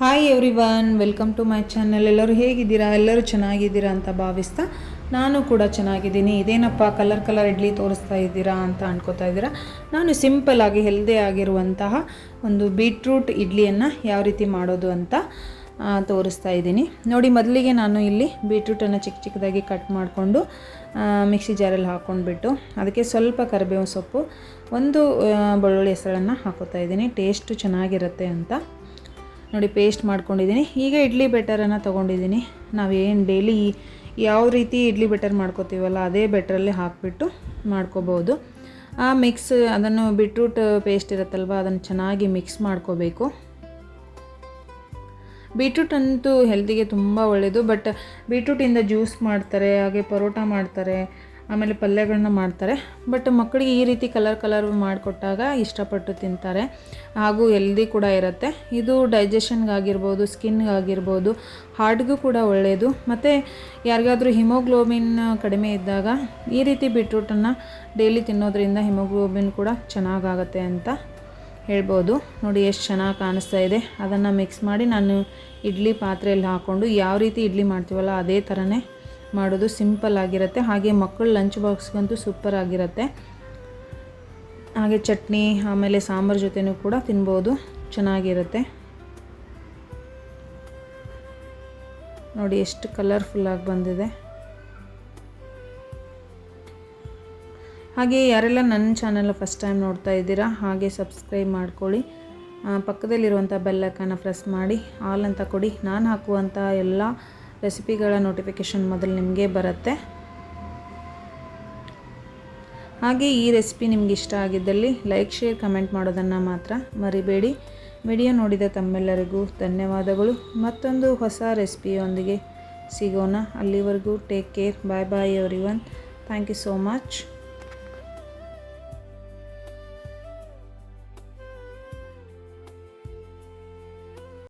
Hi everyone, welcome to my channel. ಎಲ್ಲರೂ ಹೇಗಿದ್ದೀರಾ? ಎಲ್ಲರೂ ಚೆನ್ನಾಗಿದ್ದೀರಾ ಅಂತ ಭಾವಿಸ್ತಾ ನಾನು ಕೂಡ ಚೆನ್ನಾಗಿದ್ದೀನಿ. ಇದೇನಪ್ಪ ಕಲರ್ ಇಡ್ಲಿ ತೋರಿಸ್ತಾ ಇದ್ದೀರಾ ಅಂತ ಅನ್ಕೋತಾ ಇದ್ದೀರಾ. ನಾನು ಸಿಂಪಲ್ಲಾಗಿ ಹೆಲ್ದಿ ಆಗಿರುವಂತಹ ಒಂದು ಬೀಟ್ರೂಟ್ ಇಡ್ಲಿಯನ್ನು ಯಾವ ರೀತಿ ಮಾಡೋದು ಅಂತ ತೋರಿಸ್ತಾ ಇದ್ದೀನಿ. ನೋಡಿ, ಮೊದಲಿಗೆ ನಾನು ಇಲ್ಲಿ ಬೀಟ್ರೂಟನ್ನು ಚಿಕ್ಕ ಚಿಕ್ಕದಾಗಿ ಕಟ್ ಮಾಡಿಕೊಂಡು ಮಿಕ್ಸಿ ಜಾರಲ್ಲಿ ಹಾಕ್ಕೊಂಡ್ಬಿಟ್ಟು ಅದಕ್ಕೆ ಸ್ವಲ್ಪ ಕರಿಬೇವು ಸೊಪ್ಪು, ಒಂದು ಬೆಳ್ಳುಳ್ಳಿ ಹೆಸರನ್ನು ಹಾಕೋತಾ ಇದ್ದೀನಿ. ಟೇಸ್ಟು ಚೆನ್ನಾಗಿರುತ್ತೆ ಅಂತ ನೋಡಿ ಪೇಸ್ಟ್ ಮಾಡ್ಕೊಂಡಿದ್ದೀನಿ. ಈಗ ಇಡ್ಲಿ ಬೆಟರನ್ನು ತೊಗೊಂಡಿದ್ದೀನಿ. ನಾವೇನು ಡೈಲಿ ಯಾವ ರೀತಿ ಇಡ್ಲಿ ಬೆಟರ್ ಮಾಡ್ಕೋತೀವಲ್ಲ ಅದೇ ಬೆಟರಲ್ಲಿ ಹಾಕಿಬಿಟ್ಟು ಮಾಡ್ಕೋಬೋದು. ಆ ಮಿಕ್ಸ್ ಅದನ್ನು ಬೀಟ್ರೂಟ್ ಪೇಸ್ಟ್ ಇರುತ್ತಲ್ವ ಅದನ್ನು ಚೆನ್ನಾಗಿ ಮಿಕ್ಸ್ ಮಾಡ್ಕೋಬೇಕು. ಬೀಟ್ರೂಟ್ ಅಂತೂ ಹೆಲ್ತಿಗೆ ತುಂಬ ಒಳ್ಳೆಯದು. ಬಟ್ ಬೀಟ್ರೂಟಿಂದ ಜ್ಯೂಸ್ ಮಾಡ್ತಾರೆ, ಹಾಗೆ ಪರೋಟ ಮಾಡ್ತಾರೆ, ಆಮೇಲೆ ಪಲ್ಯಗಳನ್ನ ಮಾಡ್ತಾರೆ. ಬಟ್ ಮಕ್ಕಳಿಗೆ ಈ ರೀತಿ ಕಲರ್ ಮಾಡಿಕೊಟ್ಟಾಗ ಇಷ್ಟಪಟ್ಟು ತಿಂತಾರೆ, ಹಾಗೂ ಹೆಲ್ದಿ ಕೂಡ ಇರುತ್ತೆ. ಇದು ಡೈಜೆಷನ್ಗಾಗಿರ್ಬೋದು, ಸ್ಕಿನ್ಗಾಗಿರ್ಬೋದು, ಹಾರ್ಟ್ಗೂ ಕೂಡ ಒಳ್ಳೆಯದು. ಮತ್ತು ಯಾರಿಗಾದರೂ ಹಿಮೋಗ್ಲೋಬಿನ್ ಕಡಿಮೆ ಇದ್ದಾಗ ಈ ರೀತಿ ಬೀಟ್ರೂಟನ್ನು ಡೈಲಿ ತಿನ್ನೋದ್ರಿಂದ ಹಿಮೋಗ್ಲೋಬಿನ್ ಕೂಡ ಚೆನ್ನಾಗಾಗತ್ತೆ ಅಂತ ಹೇಳ್ಬೋದು. ನೋಡಿ ಎಷ್ಟು ಚೆನ್ನಾಗಿ ಕಾಣಿಸ್ತಾ ಇದೆ. ಅದನ್ನು ಮಿಕ್ಸ್ ಮಾಡಿ ನಾನು ಇಡ್ಲಿ ಪಾತ್ರೆಯಲ್ಲಿ ಹಾಕ್ಕೊಂಡು ಯಾವ ರೀತಿ ಇಡ್ಲಿ ಮಾಡ್ತೀವಲ್ಲ ಅದೇ ಥರನೇ ಮಾಡೋದು. ಸಿಂಪಲ್ ಆಗಿರುತ್ತೆ. ಹಾಗೆ ಮಕ್ಕಳು ಲಂಚ್ ಬಾಕ್ಸ್ಗಂತೂ ಸೂಪರ್ ಆಗಿರುತ್ತೆ. ಹಾಗೆ ಚಟ್ನಿ ಆಮೇಲೆ ಸಾಂಬಾರು ಜೊತೆನೂ ಕೂಡ ತಿನ್ಬೋದು, ಚೆನ್ನಾಗಿರುತ್ತೆ. ನೋಡಿ ಎಷ್ಟು ಕಲರ್ಫುಲ್ಲಾಗಿ ಬಂದಿದೆ. ಹಾಗೆ ಯಾರೆಲ್ಲ ನನ್ನ ಚಾನಲ್ ಫಸ್ಟ್ ಟೈಮ್ ನೋಡ್ತಾ ಇದ್ದೀರಾ ಹಾಗೆ ಸಬ್ಸ್ಕ್ರೈಬ್ ಮಾಡ್ಕೊಳ್ಳಿ. ಪಕ್ಕದಲ್ಲಿರುವಂಥ ಬೆಲ್ ಐಕಾನ್ನ ಪ್ರೆಸ್ ಮಾಡಿ ಆಲ್ ಅಂತ ಕೊಡಿ. ನಾನು ಹಾಕುವಂಥ ಎಲ್ಲ ರೆಸಿಪಿಗಳ ನೋಟಿಫಿಕೇಷನ್ ಮೊದಲು ನಿಮಗೆ ಬರುತ್ತೆ. ಹಾಗೆ ಈ ರೆಸಿಪಿ ನಿಮ್ಗೆ ಇಷ್ಟ ಆಗಿದ್ದಲ್ಲಿ ಲೈಕ್, ಶೇರ್, ಕಮೆಂಟ್ ಮಾಡೋದನ್ನು ಮಾತ್ರ ಮರಿಬೇಡಿ. ವಿಡಿಯೋ ನೋಡಿದ ತಮ್ಮೆಲ್ಲರಿಗೂ ಧನ್ಯವಾದಗಳು. ಮತ್ತೊಂದು ಹೊಸ ರೆಸಿಪಿಯೊಂದಿಗೆ ಸಿಗೋಣ. ಅಲ್ಲಿವರೆಗೂ take care. Bye bye everyone. Thank you so much.